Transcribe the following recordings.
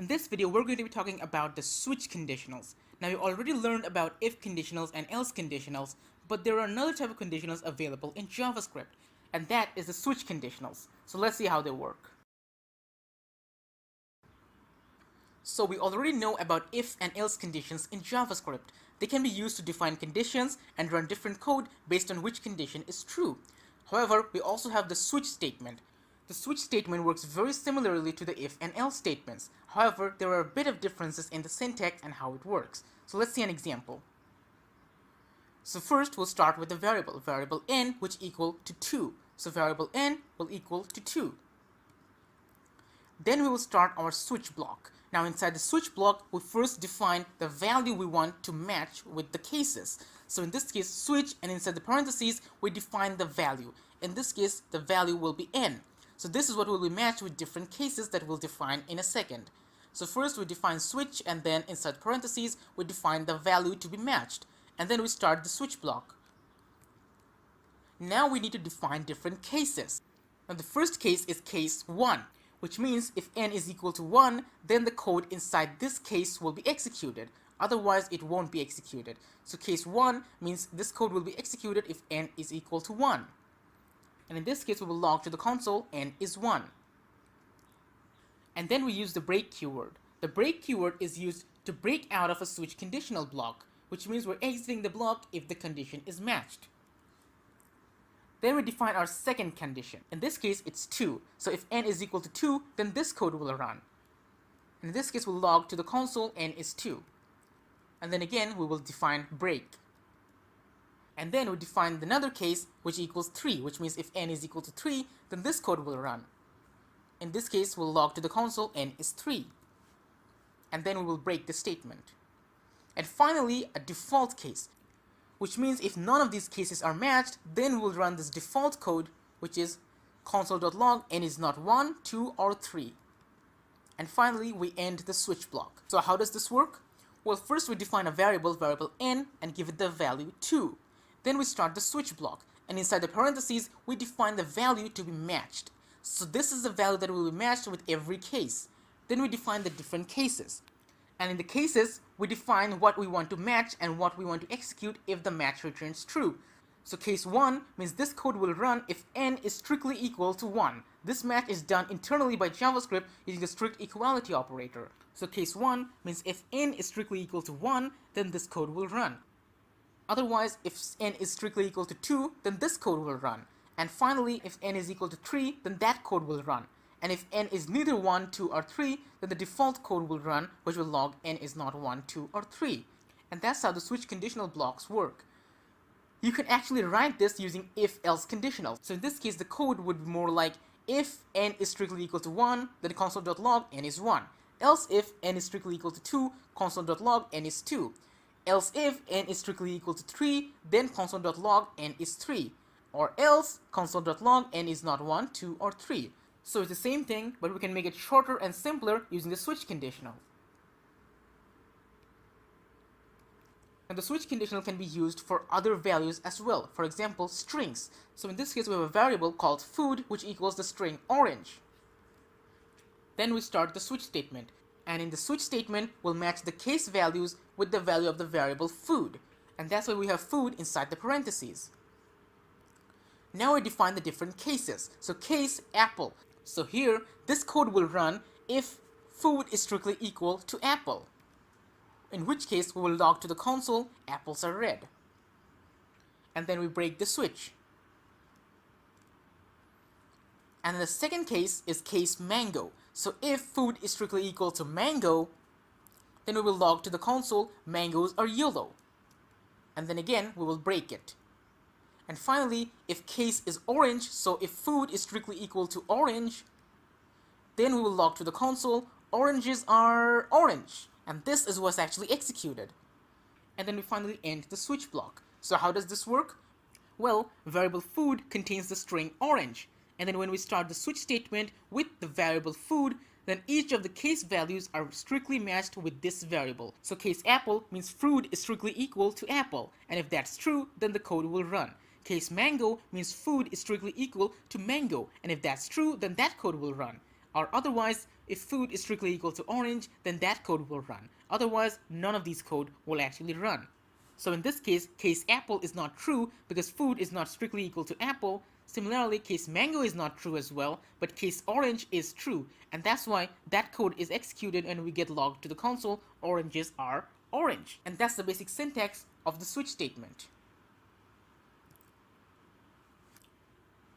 In this video, we're going to be talking about the switch conditionals. Now, you already learned about if conditionals and else conditionals, but there are another type of conditionals available in JavaScript, and that is the switch conditionals. So let's see how they work. So we already know about if and else conditions in JavaScript. They can be used to define conditions and run different code based on which condition is true. However, we also have the switch statement. The switch statement works very similarly to the if and else statements. However, there are a bit of differences in the syntax and how it works. So let's see an example. So first we'll start with the variable n, which equal to 2. So variable n will equal to 2. Then we will start our switch block. Now inside the switch block, we first define the value we want to match with the cases. So in this case, switch, and inside the parentheses, we define the value. In this case, the value will be n. So this is what will be matched with different cases that we'll define in a second. So first we define switch, and then inside parentheses, we define the value to be matched. And then we start the switch block. Now we need to define different cases. Now the first case is case 1. Which means if n is equal to 1, then the code inside this case will be executed. Otherwise, it won't be executed. So case 1 means this code will be executed if n is equal to 1. And in this case, we will log to the console n is 1. And then we use the break keyword. The break keyword is used to break out of a switch conditional block, which means we're exiting the block if the condition is matched. Then we define our second condition. In this case, it's 2. So if n is equal to 2, then this code will run. In this case, we'll log to the console n is 2. And then again, we will define break. And then we define another case which equals 3, which means if n is equal to 3, then this code will run. In this case, we'll log to the console n is 3. And then we will break the statement. And finally, a default case, which means if none of these cases are matched, then we'll run this default code, which is console.log n is not 1, 2, or 3. And finally, we end the switch block. So how does this work? Well, first we define a variable n, and give it the value 2. Then we start the switch block, and inside the parentheses, we define the value to be matched. So this is the value that will be matched with every case. Then we define the different cases. And in the cases, we define what we want to match and what we want to execute if the match returns true. So case 1 means this code will run if n is strictly equal to 1. This match is done internally by JavaScript using the strict equality operator. So case 1 means if n is strictly equal to 1, then this code will run. Otherwise, if n is strictly equal to 2, then this code will run. And finally, if n is equal to 3, then that code will run. And if n is neither 1, 2, or 3, then the default code will run, which will log n is not 1, 2, or 3. And that's how the switch conditional blocks work. You can actually write this using if-else conditionals. So in this case, the code would be more like if n is strictly equal to 1, then console.log n is 1. Else if n is strictly equal to 2, console.log n is 2. Else if n is strictly equal to 3, then console.log n is 3. Or else console.log n is not 1, 2, or 3. So it's the same thing, but we can make it shorter and simpler using the switch conditional. And the switch conditional can be used for other values as well. For example, strings. So in this case, we have a variable called food, which equals the string orange. Then we start the switch statement. And in the switch statement, we'll match the case values with the value of the variable food. And that's why we have food inside the parentheses. Now we define the different cases. So case apple. So here, this code will run if food is strictly equal to apple. In which case, we will log to the console, apples are red. And then we break the switch. And the second case is case mango. So if food is strictly equal to mango, then we will log to the console, mangoes are yellow. And then again, we will break it. And finally, if case is orange, so if food is strictly equal to orange, then we will log to the console, oranges are orange. And this is what's actually executed. And then we finally end the switch block. So how does this work? Well, variable food contains the string orange. And then when we start the switch statement with the variable food, then each of the case values are strictly matched with this variable. So case apple means food is strictly equal to apple. And if that's true, then the code will run. Case mango means food is strictly equal to mango, and if that's true, then that code will run. Or otherwise, if food is strictly equal to orange, then that code will run. Otherwise, none of these code will actually run. So in this case apple is not true because food is not strictly equal to apple. Similarly, case mango is not true as well, but case orange is true, and that's why that code is executed and we get logged to the console, oranges are orange. And that's the basic syntax of the switch statement.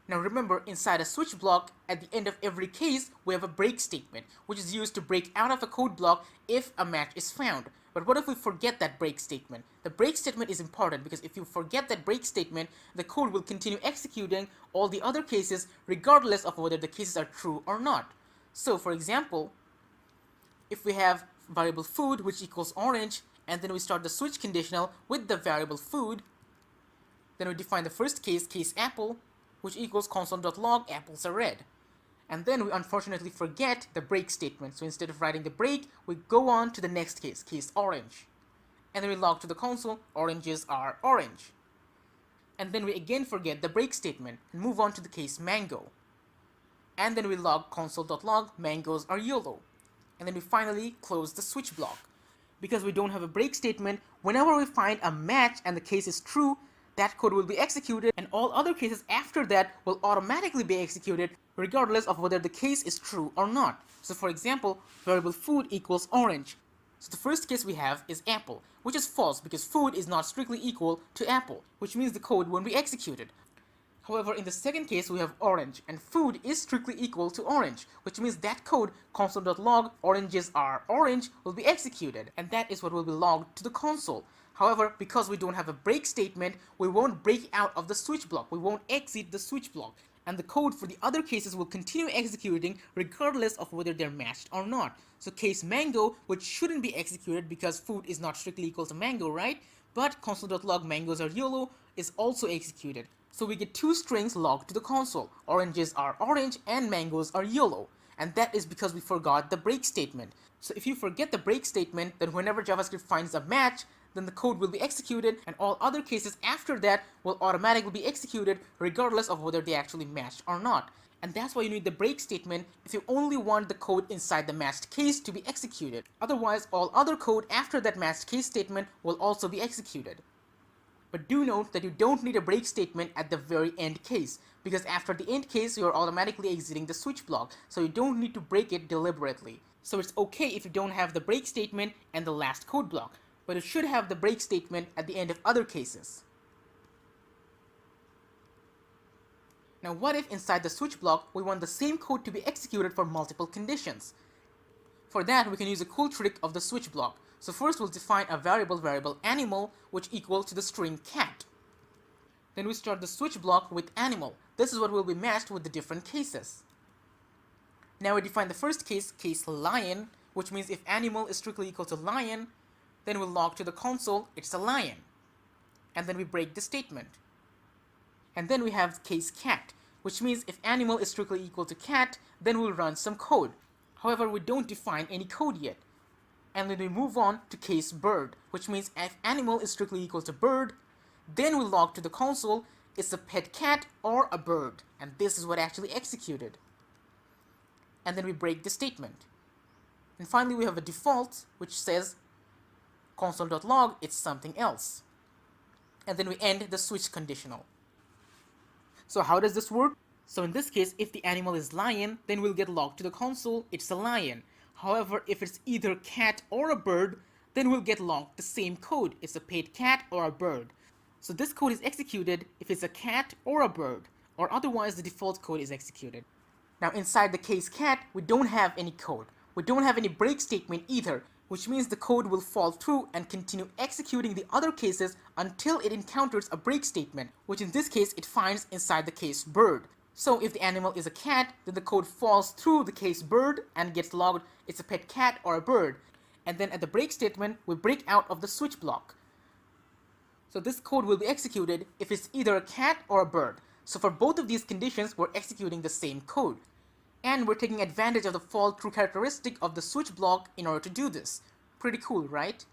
Now remember, inside a switch block, at the end of every case, we have a break statement, which is used to break out of a code block if a match is found. But what if we forget that break statement? The break statement is important because if you forget that break statement, the code will continue executing all the other cases regardless of whether the cases are true or not. So for example, if we have variable food which equals orange, and then we start the switch conditional with the variable food, then we define the first case, case apple, which equals console.log apples are red. And then we unfortunately forget the break statement. So instead of writing the break, we go on to the next case, case orange. And then we log to the console, oranges are orange. And then we again forget the break statement and move on to the case mango. And then we log console.log mangoes are yellow. And then we finally close the switch block. Because we don't have a break statement, whenever we find a match and the case is true, that code will be executed, and all other cases after that will automatically be executed regardless of whether the case is true or not. So for example, variable food equals orange. So the first case we have is apple, which is false because food is not strictly equal to apple, which means the code won't be executed. However, in the second case we have orange, and food is strictly equal to orange, which means that code console.log oranges are orange will be executed, and that is what will be logged to the console. However, because we don't have a break statement, we won't break out of the switch block, we won't exit the switch block, and the code for the other cases will continue executing regardless of whether they're matched or not. So case mango, which shouldn't be executed because food is not strictly equal to mango, right? But console.log mangoes are yellow is also executed. So we get two strings logged to the console, oranges are orange and mangoes are yellow. And that is because we forgot the break statement. So if you forget the break statement, then whenever JavaScript finds a match, then the code will be executed and all other cases after that will automatically be executed regardless of whether they actually match or not. And that's why you need the break statement if you only want the code inside the matched case to be executed. Otherwise, all other code after that matched case statement will also be executed. But do note that you don't need a break statement at the very end case, because after the end case you are automatically exiting the switch block, so you don't need to break it deliberately. So it's okay if you don't have the break statement and the last code block, but it should have the break statement at the end of other cases. Now what if inside the switch block we want the same code to be executed for multiple conditions? For that we can use a cool trick of the switch block. So first we'll define a variable animal which equal to the string cat. Then we start the switch block with animal. This is what will be matched with the different cases. Now we define the first case, case lion, which means if animal is strictly equal to lion, then we'll log to the console, it's a lion. And then we break the statement. And then we have case cat, which means if animal is strictly equal to cat, then we'll run some code. However, we don't define any code yet. And then we move on to case bird, which means if animal is strictly equal to bird, then we log to the console, it's a pet cat or a bird. And this is what actually executed. And then we break the statement. And finally we have a default, which says console.log, it's something else. And then we end the switch conditional. So how does this work? So in this case, if the animal is lion, then we'll get logged to the console, it's a lion. However, if it's either cat or a bird, then we'll get logged the same code, it's a paid cat or a bird. So this code is executed if it's a cat or a bird, or otherwise the default code is executed. Now inside the case cat, we don't have any code. We don't have any break statement either, which means the code will fall through and continue executing the other cases until it encounters a break statement, which in this case it finds inside the case bird. So if the animal is a cat, then the code falls through the case bird and gets logged it's a pet cat or a bird. And then at the break statement, we break out of the switch block. So this code will be executed if it's either a cat or a bird. So for both of these conditions, we're executing the same code. And we're taking advantage of the fall through characteristic of the switch block in order to do this. Pretty cool, right?